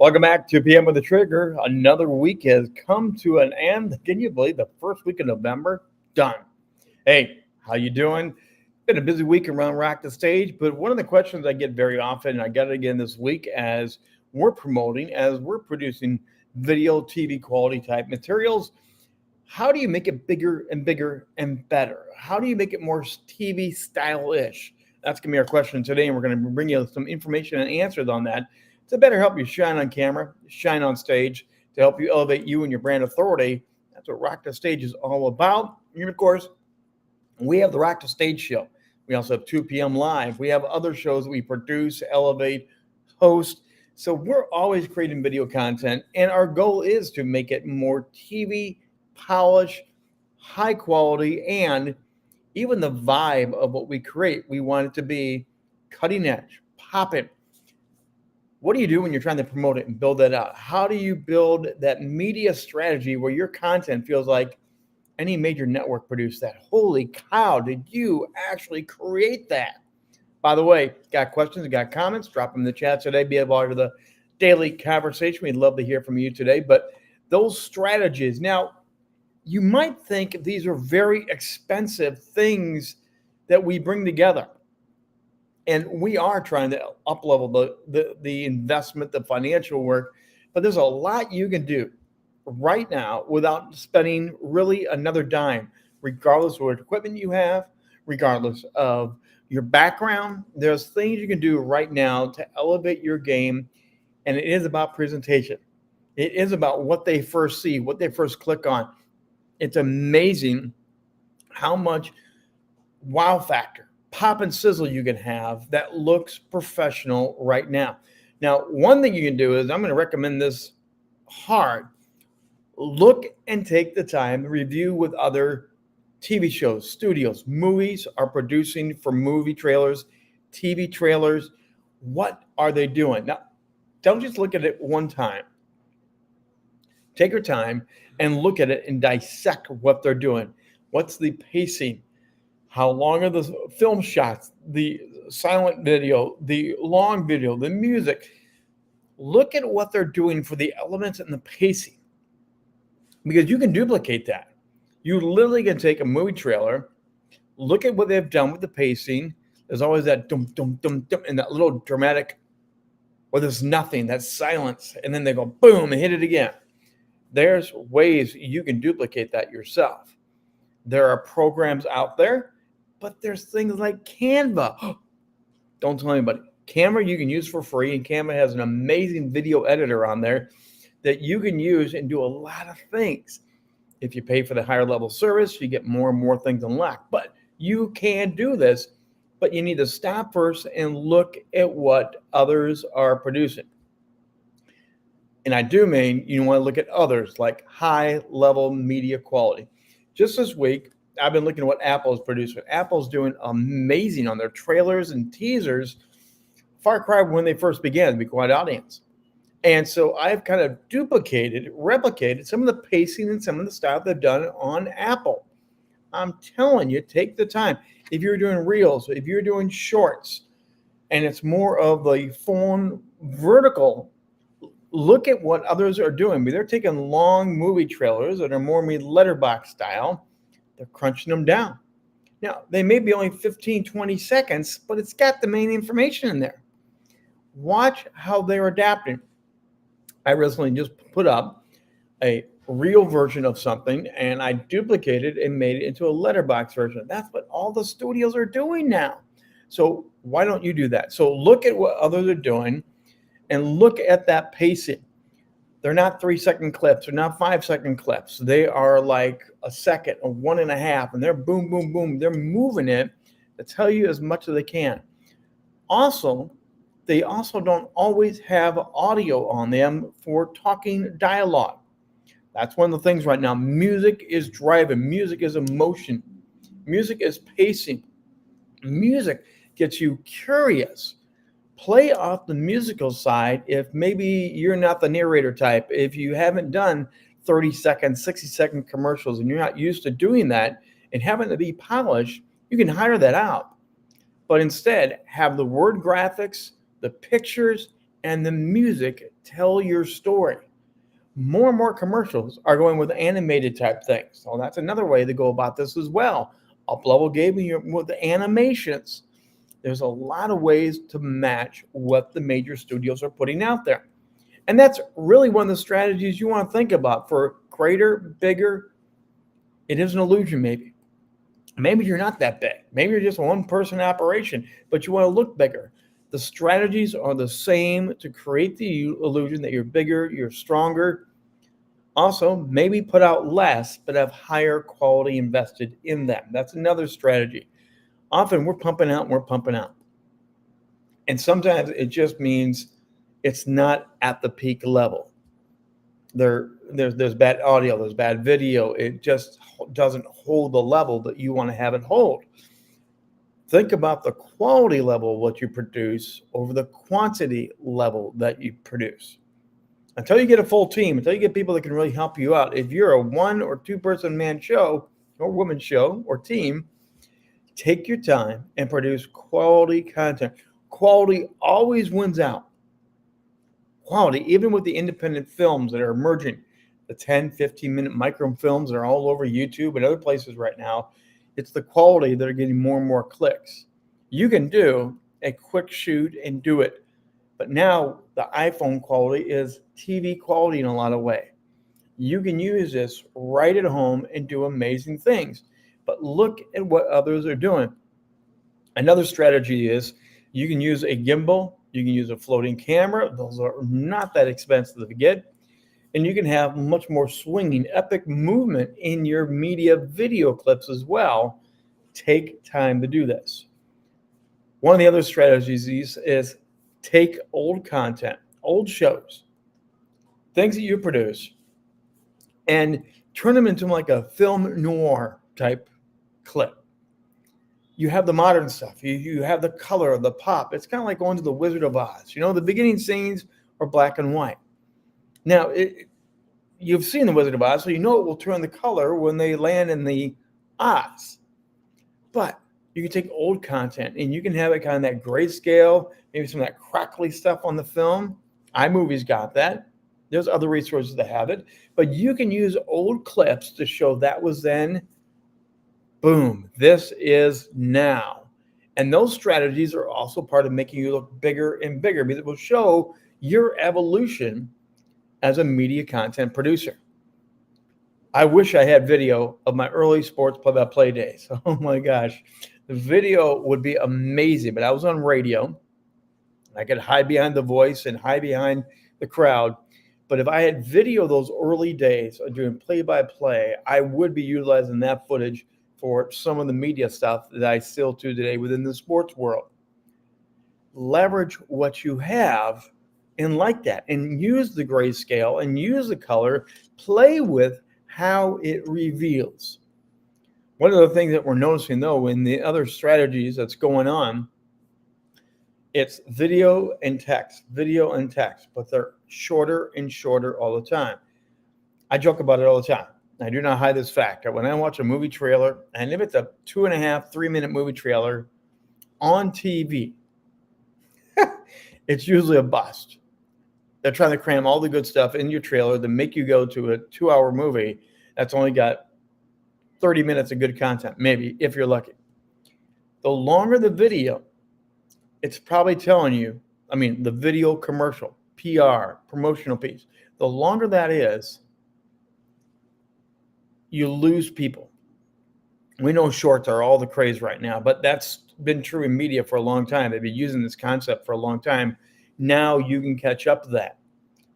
Welcome back to PM with the Trigger. Another week has come to an end. Can you believe the first week of November? Done. Hey, how you doing? Been a busy week around Rock the Stage, but one of the questions I get very often, and I got it again this week as we're producing video, TV quality type materials, how do you make it bigger and bigger and better? How do you make it more TV style-ish? That's going to be our question today, and we're going to bring you some information and answers on that to better help you shine on camera, shine on stage, to help you elevate you and your brand authority. That's what Rock the Stage is all about. And of course, we have the Rock the Stage show. We also have 2 p.m. live. We have other shows that we produce, elevate, host. So we're always creating video content, and our goal is to make it more TV, polish, high quality, and even the vibe of what we create. We want it to be cutting edge, popping. What do you do when you're trying to promote it and build that out? How do you build that media strategy where your content feels like any major network produced that? Holy cow, did you actually create that? By the way, got questions, got comments, drop them in the chat today. Be a part of the daily conversation. We'd love to hear from you today. But those strategies, now, you might think these are very expensive things that we bring together. And we are trying to up-level the investment, the financial work, but there's a lot you can do right now without spending really another dime, regardless of what equipment you have, regardless of your background. There's things you can do right now to elevate your game, and it is about presentation. It is about what they first see, what they first click on. It's amazing how much wow factor, pop and sizzle you can have that looks professional right now. Now, one thing you can do is, I'm going to recommend this hard. Look and take the time to review with other TV shows, studios, movies are producing for movie trailers, TV trailers. What are they doing? Now, don't just look at it one time. Take your time and look at it and dissect what they're doing. What's the pacing? How long are the film shots, the silent video, the long video, the music? Look at what they're doing for the elements and the pacing, because you can duplicate that. You literally can take a movie trailer, look at what they've done with the pacing. There's always that dum, dum, dum, dum, and that little dramatic, where there's nothing, that silence, and then they go boom and hit it again. There's ways you can duplicate that yourself. There are programs out there, but there's things like Canva. Don't tell anybody. Canva you can use for free, and Canva has an amazing video editor on there that you can use and do a lot of things. If you pay for the higher level service, you get more and more things unlocked. But you can do this, but you need to stop first and look at what others are producing. And I do mean you want to look at others like high level media quality. Just this week, I've been looking at what Apple is producing. Apple's doing amazing on their trailers and teasers. Far cry when they first began, to be quite audience. And so I've kind of replicated some of the pacing and some of the stuff they've done on Apple. I'm telling you, take the time. If you're doing reels, if you're doing shorts, and it's more of the phone vertical, look at what others are doing. They're taking long movie trailers that are more letterbox style. They're crunching them down. Now, they may be only 15, 20 seconds, but it's got the main information in there. Watch how they're adapting. I recently just put up a real version of something, and I duplicated and made it into a letterbox version. That's what all the studios are doing now. So why don't you do that? So look at what others are doing and look at that pacing. They're not 3-second clips. They're not 5-second clips. They are like a second or 1.5, and they're boom, boom, boom. They're moving it to tell you as much as they can. Also, they also don't always have audio on them for talking dialogue. That's one of the things right now. Music is driving. Music is emotion. Music is pacing. Music gets you curious. Play off the musical side if maybe you're not the narrator type. If you haven't done 30-second, 60-second commercials and you're not used to doing that and having to be polished, you can hire that out. But instead, have the word graphics, the pictures, and the music tell your story. More and more commercials are going with animated type things. So that's another way to go about this as well. Up-level gaming with the animations. There's a lot of ways to match what the major studios are putting out there. And that's really one of the strategies you want to think about for greater, bigger. It is an illusion, maybe. Maybe you're not that big. Maybe you're just a one-person operation, but you want to look bigger. The strategies are the same to create the illusion that you're bigger, you're stronger. Also, maybe put out less, but have higher quality invested in them. That's another strategy. Often we're pumping out and we're pumping out. And sometimes it just means it's not at the peak level. There's bad audio, there's bad video. It just doesn't hold the level that you want to have it hold. Think about the quality level of what you produce over the quantity level that you produce. Until you get a full team, until you get people that can really help you out. If you're a 1 or 2 person man show or woman show or team, take your time and produce quality content. Quality always wins out. Quality, even with the independent films that are emerging, the 10, 15-minute micro films that are all over YouTube and other places right now, it's the quality that are getting more and more clicks. You can do a quick shoot and do it, but now the iPhone quality is TV quality in a lot of ways. You can use this right at home and do amazing things, but look at what others are doing. Another strategy is you can use a gimbal, you can use a floating camera. Those are not that expensive to get. And you can have much more swinging, epic movement in your media video clips as well. Take time to do this. One of the other strategies is take old content, old shows, things that you produce, and turn them into like a film noir type clip. You have the modern stuff. You have the color, the pop. It's kind of like going to the Wizard of Oz. You know, the beginning scenes are black and white. Now, you've seen the Wizard of Oz, so you know it will turn the color when they land in the Oz. But you can take old content and you can have it kind of that grayscale, maybe some of that crackly stuff on the film. iMovie's got that. There's other resources that have it. But you can use old clips to show that was then. Boom, this is now. And those strategies are also part of making you look bigger and bigger because it will show your evolution as a media content producer. I wish I had video of my early sports play-by-play days. Oh my gosh, the video would be amazing, but I was on radio. I could hide behind the voice and hide behind the crowd. But if I had video of those early days of doing play-by-play, I would be utilizing that footage for some of the media stuff that I still do today within the sports world. Leverage what you have and like that, and use the grayscale and use the color, play with how it reveals. One of the things that we're noticing though in the other strategies that's going on, it's video and text, but they're shorter and shorter all the time. I joke about it all the time. I do not hide this fact that when I watch a movie trailer, and if it's a 2.5, 3-minute movie trailer on TV, it's usually a bust. They're trying to cram all the good stuff in your trailer to make you go to a 2-hour movie that's only got 30 minutes of good content, maybe, if you're lucky. The longer the video, it's probably telling you, the video commercial, PR, promotional piece, the longer that is, you lose people. We know shorts are all the craze right now, but that's been true in media for a long time. They've been using this concept for a long time. Now you can catch up to that.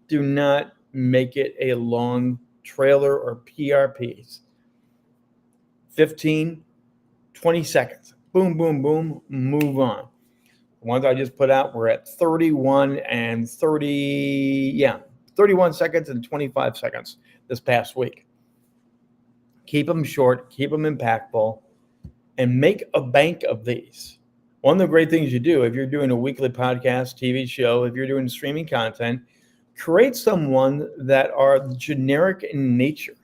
Do not make it a long trailer or PR piece. 15, 20 seconds. Boom, boom, boom, move on. The ones I just put out were at 31 seconds and 25 seconds this past week. Keep them short, keep them impactful, and make a bank of these. One of the great things you do if you're doing a weekly podcast, TV show, if you're doing streaming content, create someone that are generic in nature.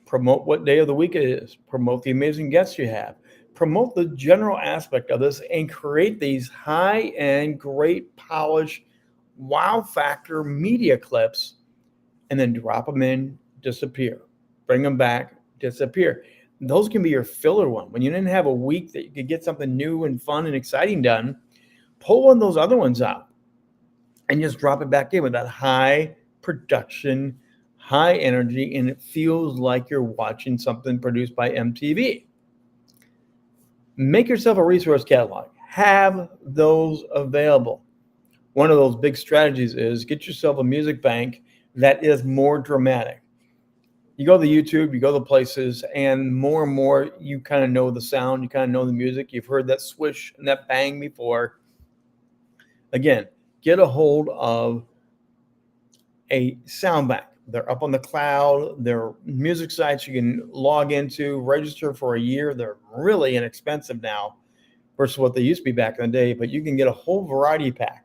Promote what day of the week it is. Promote the amazing guests you have. promote the general aspect of this and create these high-end, great polish, wow factor media clips, and then drop them in, disappear. Bring them back, disappear. Those can be your filler one. When you didn't have a week that you could get something new and fun and exciting done, pull one of those other ones out and just drop it back in with that high production, high energy, and it feels like you're watching something produced by MTV. Make yourself a resource catalog. Have those available. One of those big strategies is get yourself a music bank that is more dramatic. You go to YouTube, you go to places, and more you kind of know the sound, you kind of know the music. You've heard that swish and that bang before. Again, get a hold of a sound bank. They're up on the cloud. They're music sites you can log into, register for a year. They're really inexpensive now versus what they used to be back in the day, but you can get a whole variety pack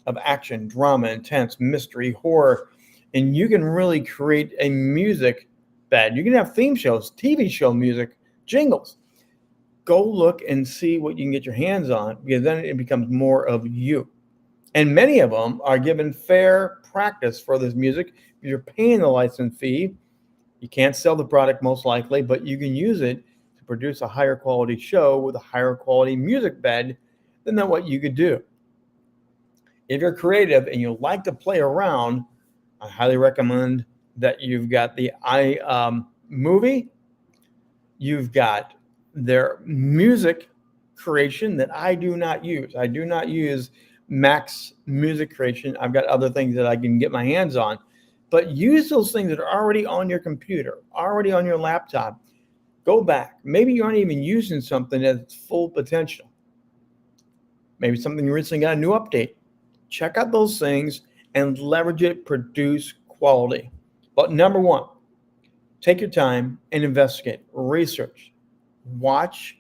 of action, drama, intense, mystery, horror, and you can really create a music bed. You can have theme shows, TV show music, jingles. Go look and see what you can get your hands on, because then it becomes more of you. And many of them are given fair practice for this music. You're paying the license fee. You can't sell the product most likely, but you can use it to produce a higher quality show with a higher quality music bed than what you could do. If you're creative and you like to play around, I highly recommend that you've got the iMovie. You've got their music creation that I do not use. I do not use Mac's music creation. I've got other things that I can get my hands on. But use those things that are already on your computer, already on your laptop. Go back. Maybe you aren't even using something at its full potential. Maybe something you recently got a new update. Check out those things and leverage it, produce quality. But number one, take your time and investigate, research, watch,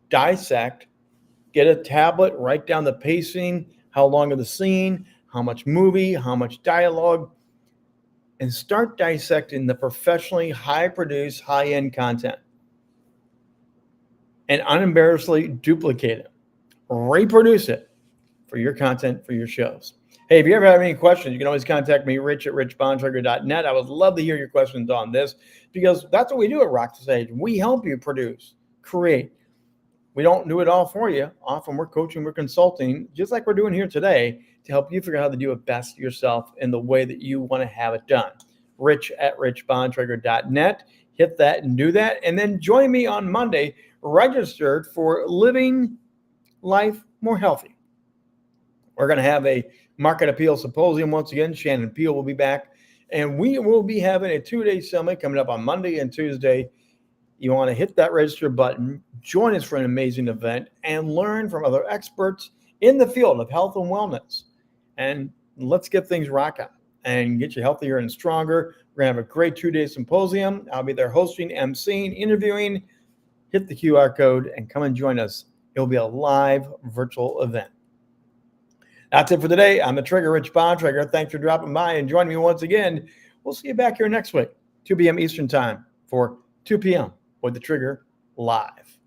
dissect, get a tablet, write down the pacing, how long of the scene, how much movie, how much dialogue, and start dissecting the professionally high-produced, high-end content. And unembarrassedly duplicate it. Reproduce it for your content, for your shows. Hey, if you ever have any questions, you can always contact me, rich@richbontrager.net. I would love to hear your questions on this, because that's what we do at Rock the Stage. We help you produce, create. We don't do it all for you. Often we're coaching, we're consulting, just like we're doing here today, to help you figure out how to do it best yourself in the way that you want to have it done. rich@richbontrager.net. Hit that and do that. And then join me on Monday, registered for Living Life More Healthy. We're going to have a Market Appeal Symposium once again. Shannon Peel will be back. And we will be having a 2-day summit coming up on Monday and Tuesday. You want to hit that register button, join us for an amazing event, and learn from other experts in the field of health and wellness. And let's get things rocking and get you healthier and stronger. We're going to have a great 2-day symposium. I'll be there hosting, emceeing, interviewing. Hit the QR code and come and join us. It'll be a live virtual event. That's it for today. I'm the Trigger, Rich Bontrager. Thanks for dropping by and joining me once again. We'll see you back here next week, 2 p.m. Eastern Time for 2 p.m. with the Trigger Live.